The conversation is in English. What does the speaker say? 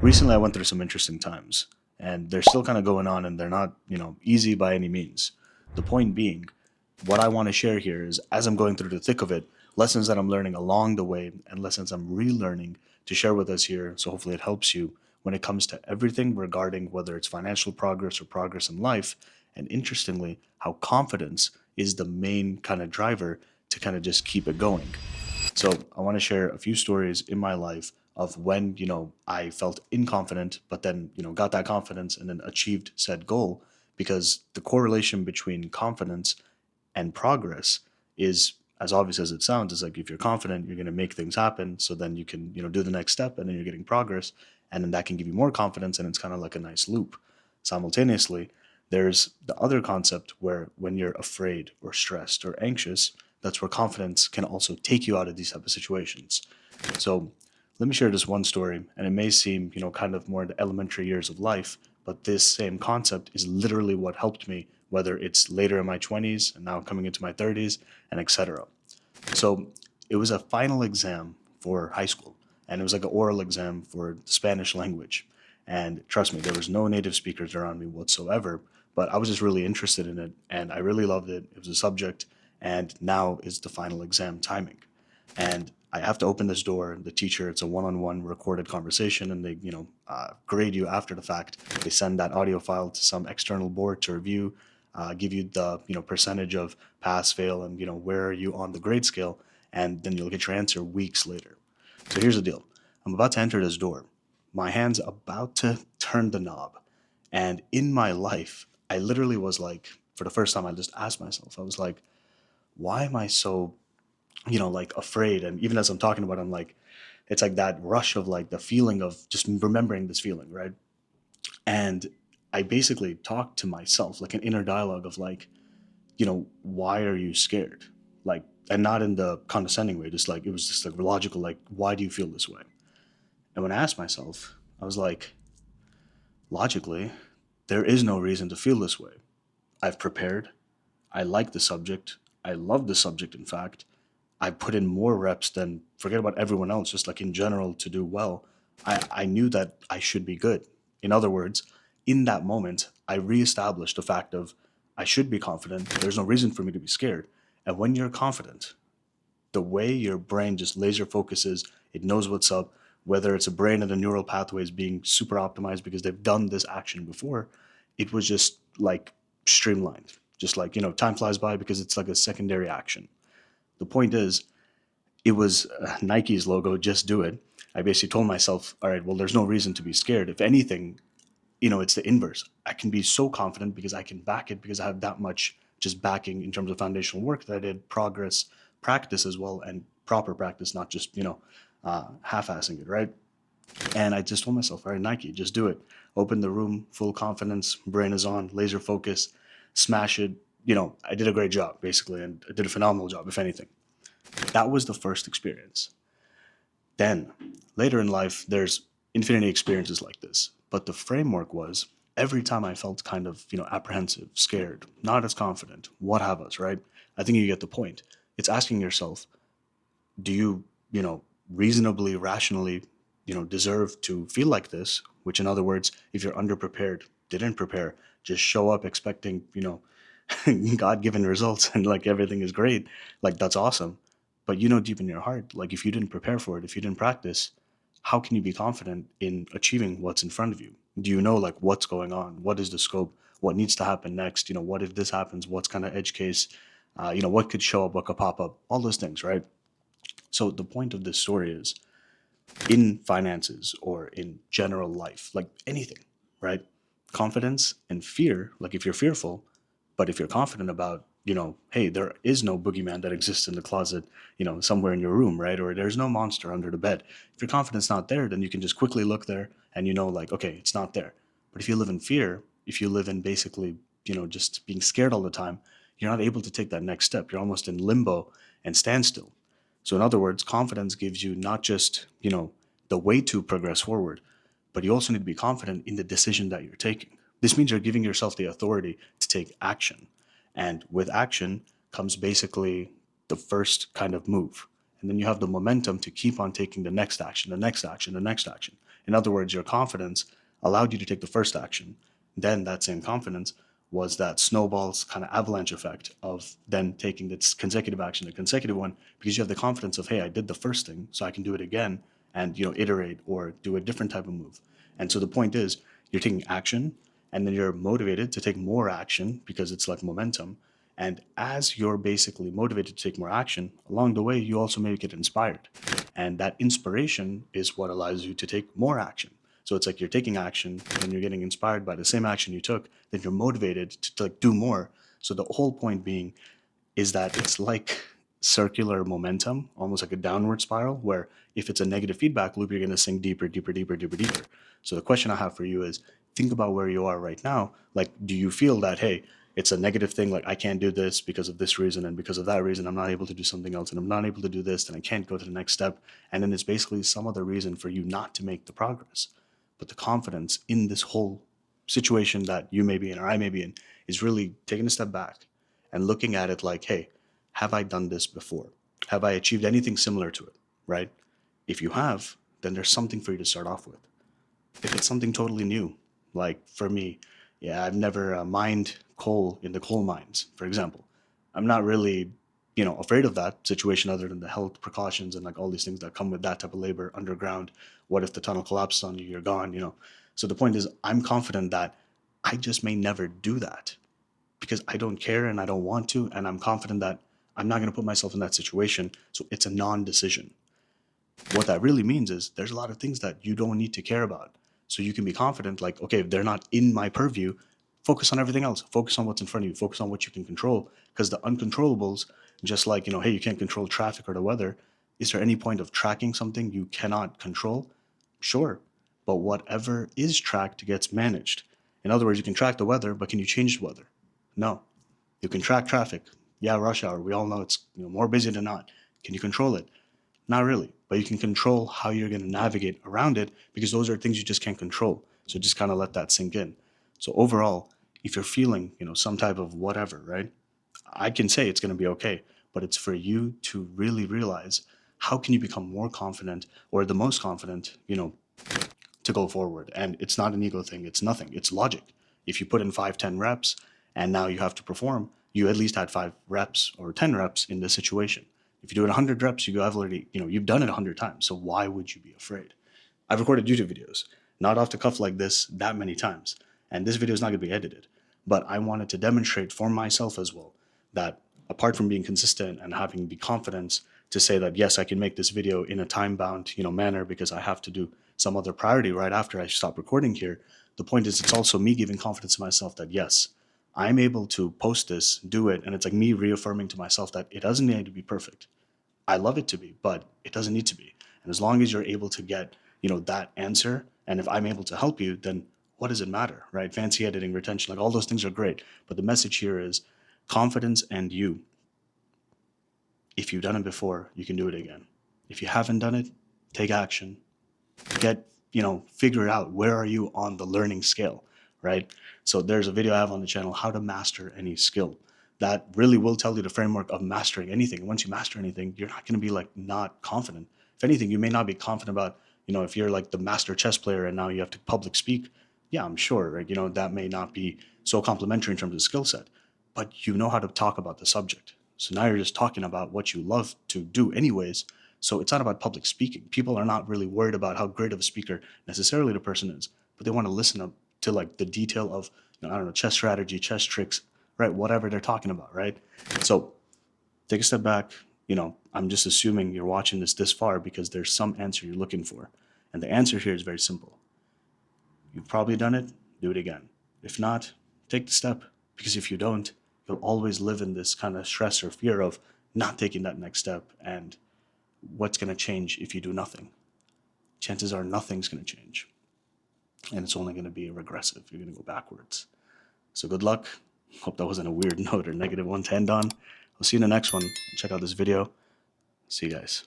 recently I went through some interesting times, and they're still kind of going on, and they're not, easy by any means. The point being, what I want to share here is as I'm going through the thick of it, lessons that I'm learning along the way, and lessons I'm relearning to share with us here. So hopefully it helps you when it comes to everything regarding whether it's financial progress or progress in life. And interestingly, how confidence is the main kind of driver to kind of just keep it going. So I want to share a few stories in my life of when, I felt inconfident, but then, got that confidence and then achieved said goal, because the correlation between confidence and progress is as obvious as it sounds. Is like if you're confident, you're going to make things happen. So then you can, do the next step, and then you're getting progress, and then that can give you more confidence, and it's kind of like a nice loop. Simultaneously, there's the other concept where when you're afraid or stressed or anxious, that's where confidence can also take you out of these type of situations. So let me share this one story, and it may seem, kind of more in the elementary years of life, but this same concept is literally what helped me, whether it's later in my 20s and now coming into my 30s, and etc. So it was a final exam for high school, and it was like an oral exam for the Spanish language. And trust me, there was no native speakers around me whatsoever, but I was just really interested in it, and I really loved it. It was a subject, and now is the final exam timing. And I have to open this door. The teacher, it's a one-on-one recorded conversation, and they, grade you after the fact. They send that audio file to some external board to review, give you the, percentage of pass, fail, and where are you on the grade scale, and then you'll get your answer weeks later. So here's the deal: I'm about to enter this door. My hand's about to turn the knob, and in my life, I literally was like, for the first time, I just asked myself, I was like, why am I so like afraid? And even as I'm talking about it, I'm like, it's like that rush of like the feeling of just remembering this feeling, right? And I basically talked to myself like an inner dialogue of like, why are you scared? Like, and not in the condescending way, just like it was just like logical, like, why do you feel this way? And when I asked myself, I was like, logically, there is no reason to feel this way. I've prepared. I like the subject. I love the subject, in fact. I put in more reps than forget about everyone else, just like in general to do well. I knew that I should be good. In other words, in that moment, I reestablished the fact of I should be confident. There's no reason for me to be scared. And when you're confident, the way your brain just laser focuses, it knows what's up, whether it's a brain and the neural pathways being super optimized because they've done this action before, it was just like streamlined. Just like, time flies by because it's like a secondary action. The point is, it was Nike's logo, just do it. I basically told myself, all right, well, there's no reason to be scared. If anything, it's the inverse. I can be so confident because I can back it because I have that much just backing in terms of foundational work that I did progress, practice as well, and proper practice, not just, half-assing it, right? And I just told myself, all right, Nike, just do it. Open the room, full confidence, brain is on, laser focus, smash it. I did a great job, basically, and I did a phenomenal job, if anything. That was the first experience. Then, later in life, there's infinity experiences like this. But the framework was every time I felt kind of, apprehensive, scared, not as confident, what have us, right? I think you get the point. It's asking yourself, do you, reasonably, rationally, deserve to feel like this? Which, in other words, if you're underprepared, didn't prepare, just show up expecting, God given results and like everything is great, like that's awesome. But deep in your heart, like if you didn't prepare for it, if you didn't practice, how can you be confident in achieving what's in front of you? Do you know like what's going on? What is the scope? What needs to happen next? What if this happens? What's kind of edge case? What could show up? What could pop up? All those things, right? So the point of this story is in finances or in general life, like anything, right? Confidence and fear, like if you're fearful, but if you're confident about, hey, there is no boogeyman that exists in the closet, somewhere in your room, right? Or there's no monster under the bed. If your confidence not there, then you can just quickly look there and like, okay, it's not there. But if you live in fear, if you live in basically, just being scared all the time, you're not able to take that next step. You're almost in limbo and standstill. So in other words, confidence gives you not just, the way to progress forward, but you also need to be confident in the decision that you're taking. This means you're giving yourself the authority to take action. And with action comes basically the first kind of move. And then you have the momentum to keep on taking the next action, the next action, the next action. In other words, your confidence allowed you to take the first action. Then that same confidence was that snowball's kind of avalanche effect of then taking this consecutive action, the consecutive one, because you have the confidence of, hey, I did the first thing, so I can do it again and, iterate or do a different type of move. And so the point is, you're taking action and then you're motivated to take more action because it's like momentum. And as you're basically motivated to take more action, along the way, you also may get inspired. And that inspiration is what allows you to take more action. So it's like you're taking action and you're getting inspired by the same action you took, then you're motivated to like do more. So the whole point being is that it's like circular momentum, almost like a downward spiral, where if it's a negative feedback loop, you're going to sink deeper, deeper, deeper, deeper, deeper. So the question I have for you is think about where you are right now. Like, do you feel that, hey, it's a negative thing, like I can't do this because of this reason, and because of that reason, I'm not able to do something else, and I'm not able to do this, then I can't go to the next step. And then it's basically some other reason for you not to make the progress. But the confidence in this whole situation that you may be in or I may be in is really taking a step back and looking at it like, hey, have I done this before? Have I achieved anything similar to it, right? If you have, then there's something for you to start off with. If it's something totally new, like for me, yeah, I've never mined coal in the coal mines, for example. I'm not really, afraid of that situation other than the health precautions and like all these things that come with that type of labor underground. What if the tunnel collapses on you? You're gone. So the point is, I'm confident that I just may never do that because I don't care and I don't want to. And I'm confident that I'm not going to put myself in that situation. So it's a non decision. What that really means is there's a lot of things that you don't need to care about. So you can be confident, like, okay, if they're not in my purview, focus on everything else. Focus on what's in front of you. Focus on what you can control. Because the uncontrollables, just like, hey, you can't control traffic or the weather. Is there any point of tracking something you cannot control? Sure. But whatever is tracked gets managed. In other words, you can track the weather, but can you change the weather? No. You can track traffic. Yeah, rush hour. We all know it's more busy than not. Can you control it? Not really, but you can control how you're going to navigate around it because those are things you just can't control. So just kind of let that sink in. So overall, if you're feeling, some type of whatever, right? I can say it's going to be okay, but it's for you to really realize how can you become more confident or the most confident, to go forward. And it's not an ego thing. It's nothing. It's logic. If you put in 5, 10 reps and now you have to perform, you at least had 5 reps or 10 reps in this situation. If you do it 100 reps, I've already, you've done it 100 times. So why would you be afraid? I've recorded YouTube videos, not off the cuff like this, that many times. And this video is not going to be edited. But I wanted to demonstrate for myself as well that apart from being consistent and having the confidence to say that, yes, I can make this video in a time-bound, manner because I have to do some other priority right after I stop recording here. The point is, it's also me giving confidence to myself that, yes, I'm able to post this, do it, and it's like me reaffirming to myself that it doesn't need to be perfect. I love it to be, but it doesn't need to be. And as long as you're able to get, that answer, and if I'm able to help you, then what does it matter, right? Fancy editing, retention, like all those things are great. But the message here is confidence and you. If you've done it before, you can do it again. If you haven't done it, take action. Figure out where are you on the learning scale, right? So there's a video I have on the channel, how to master any skill. That really will tell you the framework of mastering anything. Once you master anything, you're not going to be like not confident. If anything, you may not be confident about, if you're like the master chess player and now you have to public speak. Yeah, I'm sure, right? That may not be so complimentary in terms of skill set, but you know how to talk about the subject. So now you're just talking about what you love to do anyways. So it's not about public speaking. People are not really worried about how great of a speaker necessarily the person is, but they want to listen to like the detail of, chess strategy, chess tricks, right? Whatever they're talking about, right? So take a step back. I'm just assuming you're watching this far because there's some answer you're looking for. And the answer here is very simple. You've probably done it, do it again. If not, take the step, because if you don't, you'll always live in this kind of stress or fear of not taking that next step. And what's going to change if you do nothing? Chances are nothing's going to change. And it's only going to be regressive. You're going to go backwards. So good luck. Hope that wasn't a weird note or negative one to end on. I'll see you in the next one. Check out this video. See you guys.